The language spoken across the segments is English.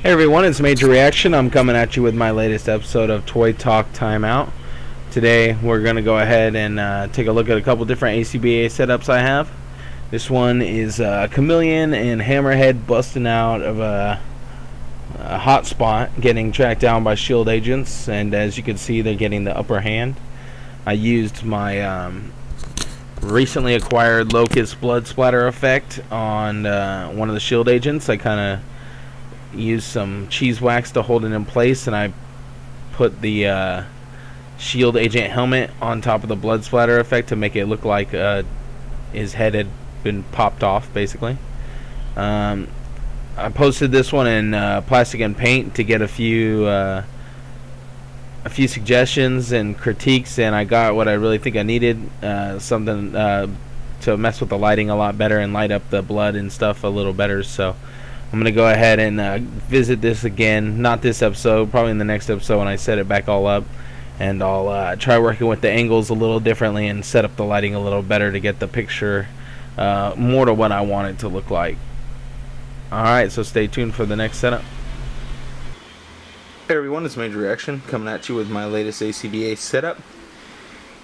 Hey everyone, it's Major Reaction. I'm coming at you with my latest episode of Toy Talk Timeout. Today we're going to go ahead and take a look at a couple different A.C.B.A setups I have. This one is Chameleon and Hammerhead busting out of a hot spot, getting tracked down by shield agents, and as you can see they're getting the upper hand. I used my recently acquired Locust blood splatter effect on one of the shield agents. I kind of used some cheese wax to hold it in place, and I put the shield agent helmet on top of the blood splatter effect to make it look like his head had been popped off, basically. I posted this one in plastic and paint to get a few suggestions and critiques, and I got what I really think I needed, something to mess with the lighting a lot better and light up the blood and stuff a little better. So I'm going to go ahead and visit this again, not this episode, probably in the next episode when I set it back all up, and I'll try working with the angles a little differently and set up the lighting a little better to get the picture more to what I want it to look like. Alright, so stay tuned for the next setup. Hey everyone, it's Major Reaction coming at you with my latest A.C.B.A setup.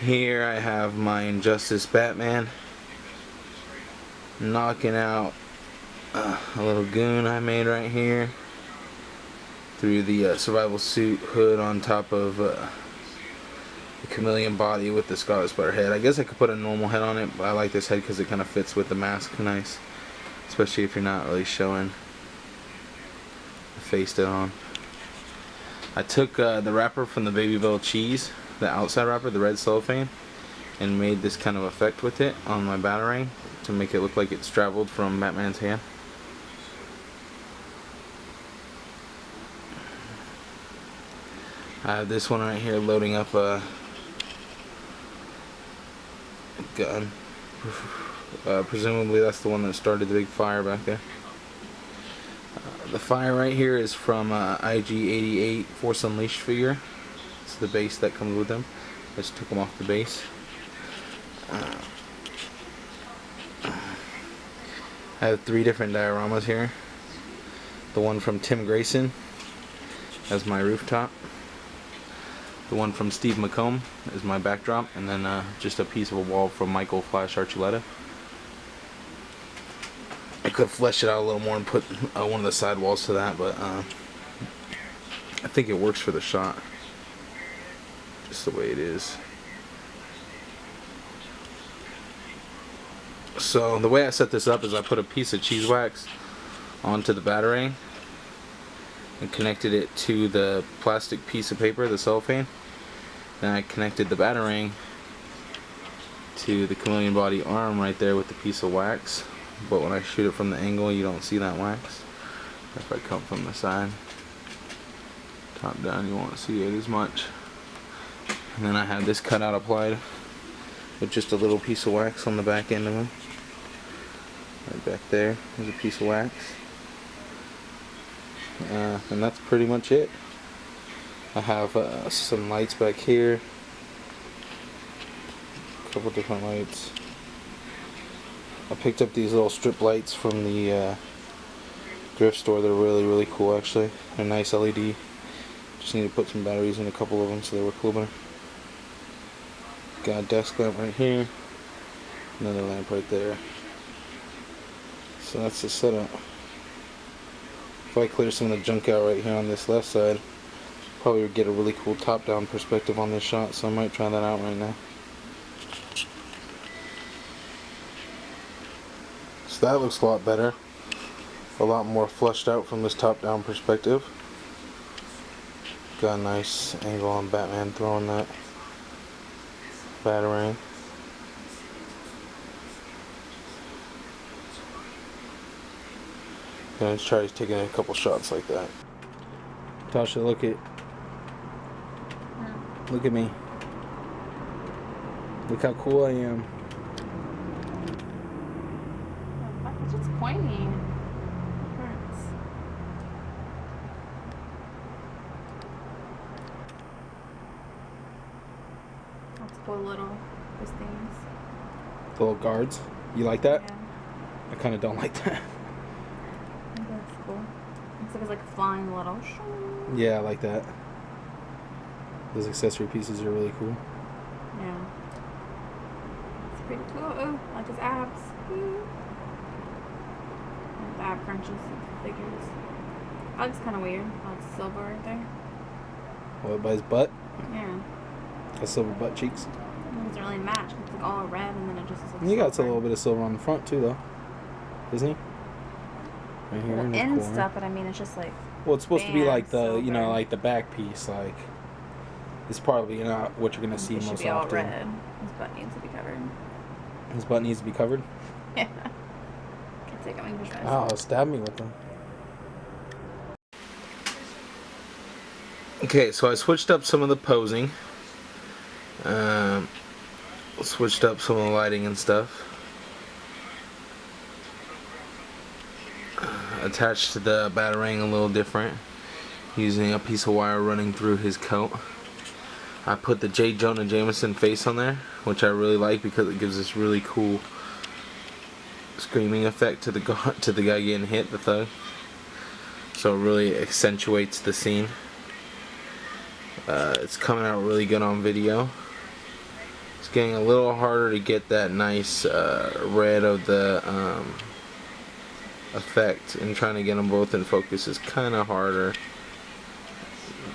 Here I have my Injustice Batman knocking out a little goon I made right here through the survival suit hood on top of the Chameleon body with the Scarlet Spider head. I guess I could put a normal head on it, but I like this head because it kind of fits with the mask nice, especially if you're not really showing the face still on. I took the wrapper from the Baby Bell cheese, the outside wrapper, the red cellophane, and made this kind of effect with it on my Batarang to make it look like it's traveled from Batman's hand. I have this one right here loading up a gun. Presumably that's the one that started the big fire back there. The fire right here is from IG-88 Force Unleashed figure. It's the base that comes with them. I just took them off the base. I have 3 different dioramas here. The one from Tim Grayson as my rooftop. The one from Steve McComb is my backdrop, and then just a piece of a wall from Michael Flash Archuleta. I could flesh it out a little more and put one of the side walls to that, but I think it works for the shot, just the way it is. So the way I set this up is I put a piece of cheese wax onto the Batarang and connected it to the plastic piece of paper, the cellophane. Then I connected the Batarang to the Chameleon body arm right there with the piece of wax. But when I shoot it from the angle, you don't see that wax. If I come from the side, top down, you won't see it as much. And then I have this cutout applied with just a little piece of wax on the back end of it. Right back there is a piece of wax. And that's pretty much it. I have some lights back here, a couple different lights. I picked up these little strip lights from the thrift store. They're really cool actually. They're nice LED. Just need to put some batteries in a couple of them so they work a little better. Got a desk lamp right here, another lamp right there. So that's the setup. If I clear some of the junk out right here on this left side, probably get a really cool top-down perspective on this shot, so I might try that out right now. So that looks a lot better, a lot more fleshed out from this top-down perspective. Got a nice angle on Batman throwing that Batarang. Gonna try taking a couple shots like that. Tasha, look at me. Look how cool I am. It's just pointing. It hurts. Let's go little these things. The little guards. You like that? Yeah. I kind of don't like that. I think that's cool. Looks like it's like flying little. Yeah, I like that. Those accessory pieces are really cool. Yeah. It's pretty cool. Oh, I like his abs. The ab crunches and figures. That looks kind of weird. That's silver right there. What, by his butt? Yeah. Got silver butt cheeks. It doesn't really match. It's like all red and then it just is like He got a silver. little bit of silver on the front too, though. Isn't he? Right here in the and corner. stuff, but I mean, it's just like. Well, it's supposed to be like the, silver. you know, like the back piece. Like, it's probably not what you're gonna see It should most be all often. red. His butt needs to be covered. His butt needs to be covered. Yeah. Can't take out English medicine. Oh, stab me with them. Okay, so I switched up some of the posing. Switched up some of the lighting and stuff. Attached to the batarang a little different, using a piece of wire running through his coat. I put the J. Jonah Jameson face on there, which I really like because it gives this really cool screaming effect to the guy getting hit, the thug. So it really accentuates the scene. It's coming out really good on video. It's getting a little harder to get that nice red of the effect, and trying to get them both in focus is kind of harder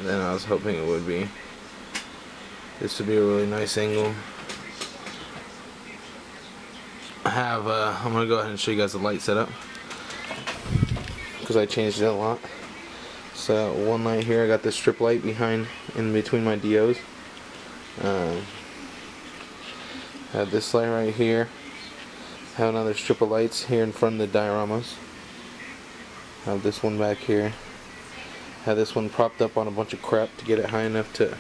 than I was hoping it would be. This would be a really nice angle. I'm gonna go ahead and show you guys the light setup because I changed it a lot. So one light here, I got this strip light behind, in between my DOs. Have this light right here. Have another strip of lights here in front of the dioramas. Have this one back here. Have this one propped up on a bunch of crap to get it high enough to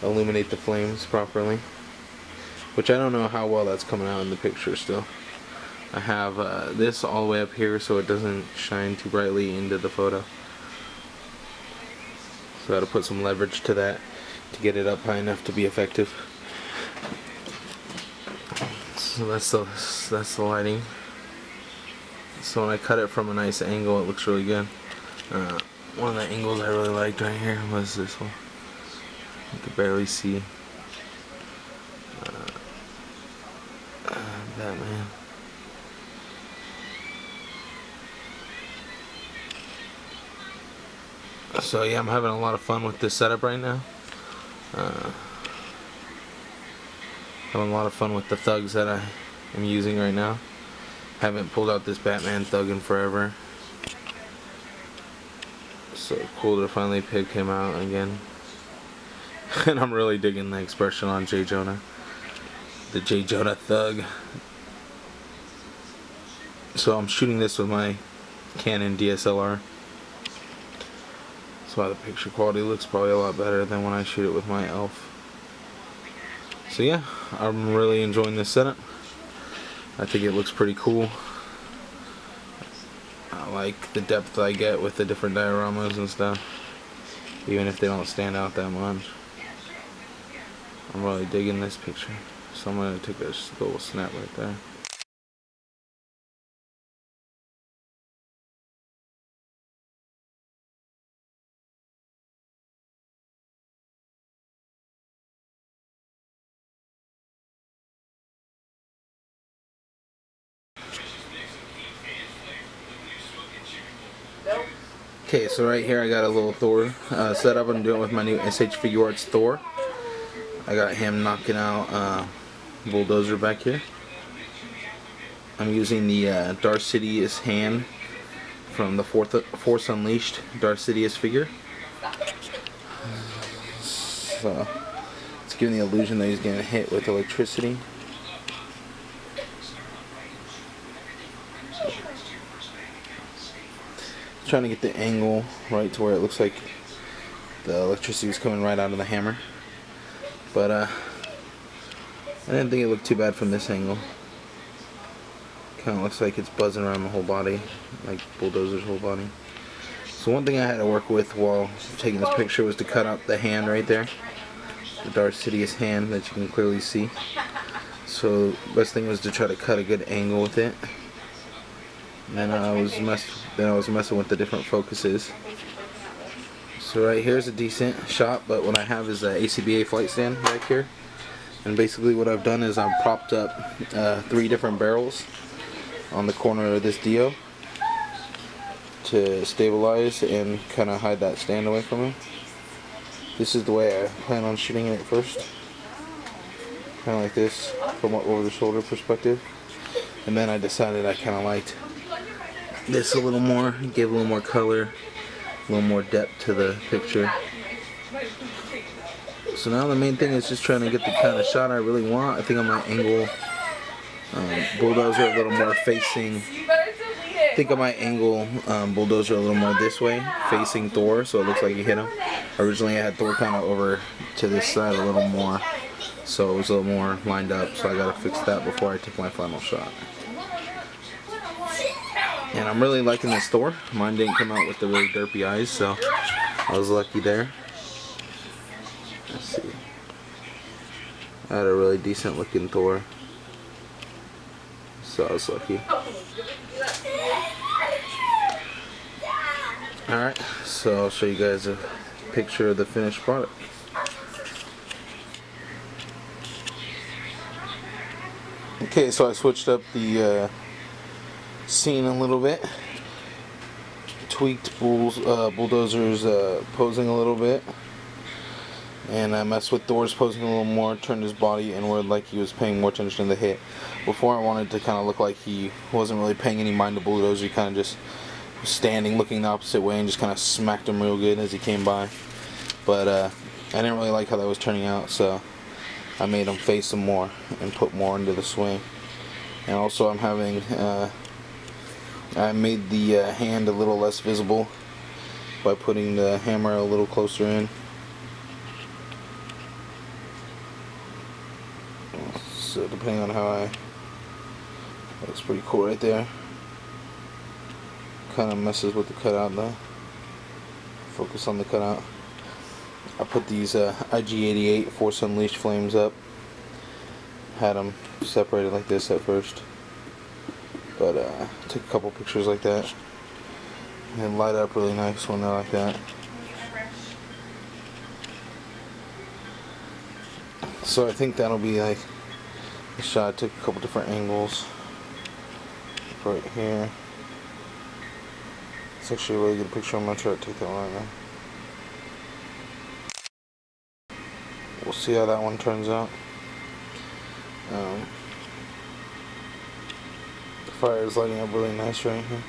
illuminate the flames properly. Which I don't know how well that's coming out in the picture still. I have this all the way up here so it doesn't shine too brightly into the photo. So I had to put some leverage to that to get it up high enough to be effective. So that's the lighting. So when I cut it from a nice angle, it looks really good. One of the angles I really liked right here was this one. You could barely see Batman. So yeah, I'm having a lot of fun with this setup right now. Having a lot of fun with the thugs that I am using right now. Haven't pulled out this Batman thug in forever. So cool to finally pick him out again. And I'm really digging the expression on J. Jonah. The J. Jonah thug. So I'm shooting this with my Canon DSLR. That's why the picture quality looks probably a lot better than when I shoot it with my ELPH. So yeah, I'm really enjoying this setup. I think it looks pretty cool. I like the depth I get with the different dioramas and stuff, even if they don't stand out that much. I'm really digging this picture, so I'm going to take a little snap right there. Okay, so right here I got a little Thor setup. I'm doing it with my new SHFiguarts Thor. I got him knocking out Bulldozer back here. I'm using the Darth Sidious hand from the Force Unleashed Darth Sidious figure. So it's giving the illusion that he's getting hit with electricity. Trying to get the angle right to where it looks like the electricity is coming right out of the hammer, but I didn't think it looked too bad from this angle. Kind of looks like it's buzzing around the whole body, like Bulldozer's whole body. So one thing I had to work with while taking this picture was to cut out the hand right there, the Darth Sidious hand that you can clearly see. So the best thing was to try to cut a good angle with it. And then I was messing with the different focuses. So right here's a decent shot, but what I have is a A.C.B.A flight stand right here. And basically what I've done is I've propped up 3 different barrels on the corner of this Dio to stabilize and kind of hide that stand away from me. This is the way I plan on shooting it at first. Kind of like this, from an over the shoulder perspective. And then I decided I kind of liked this a little more, gave a little more color, a little more depth to the picture. So now the main thing is just trying to get the kind of shot I really want. I think I might angle Bulldozer a little more facing. I think I might angle Bulldozer a little more this way, facing Thor, so it looks like he hit him. Originally I had Thor kind of over to this side a little more, so it was a little more lined up, so I gotta fix that before I take my final shot. And I'm really liking this Thor. Mine didn't come out with the really derpy eyes, so I was lucky there. Let's see. I had a really decent looking Thor, so I was lucky. Alright, so I'll show you guys a picture of the finished product. Okay, so I switched up the scene a little bit. Tweaked Bulldozer's posing a little bit. And I messed with Thor's posing a little more, turned his body inward like he was paying more attention to the hit. Before I wanted to kind of look like he wasn't really paying any mind to Bulldozer, he kind of just was standing looking the opposite way and just kind of smacked him real good as he came by. But I didn't really like how that was turning out, so I made him face him more and put more into the swing. And also I'm having, I made the hand a little less visible by putting the hammer a little closer in. So depending on how that looks pretty cool right there. Kind of messes with the cutout though. Focus on the cutout. I put these IG-88 Force Unleashed flames up. Had them separated like this at first, but took a couple pictures like that. And light up really nice when they're like that. So I think that'll be like the shot. I took a couple different angles right here. It's actually a really good picture. I'm gonna try to take that one right now. We'll see how that one turns out. The fire is lighting up really nice right here.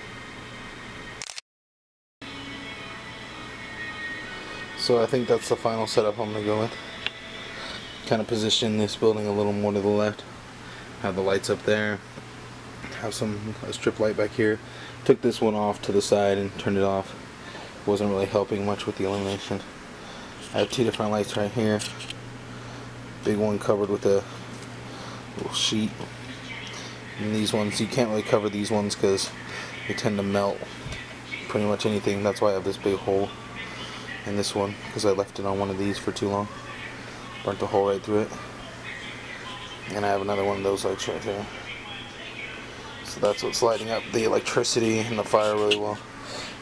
So I think that's the final setup I'm gonna go with. Kind of position this building a little more to the left. Have the lights up there. Have a strip light back here. Took this one off to the side and turned it off. Wasn't really helping much with the illumination. I have 2 different lights right here. Big one covered with a little sheet. And these ones, you can't really cover these ones because they tend to melt pretty much anything. That's why I have this big hole in this one, because I left it on one of these for too long. Burnt a hole right through it. And I have another one of those lights right there. So that's what's lighting up the electricity and the fire really well,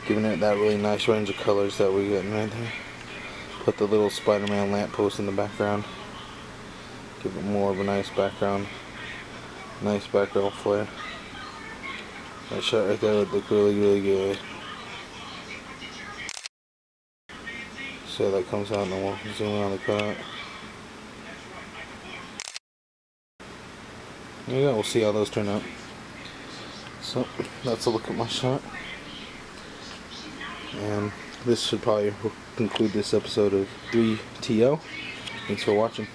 giving it that really nice range of colors that we're getting right there. Put the little Spider-Man lamppost in the background, give it more of a nice background, nice background flare. That shot right there would look really, really good. See how that comes out, and then we'll zoom in on the cutout. There you go, we'll see how those turn out. So, that's a look at my shot. And this should probably conclude this episode of 3TO. Thanks for watching.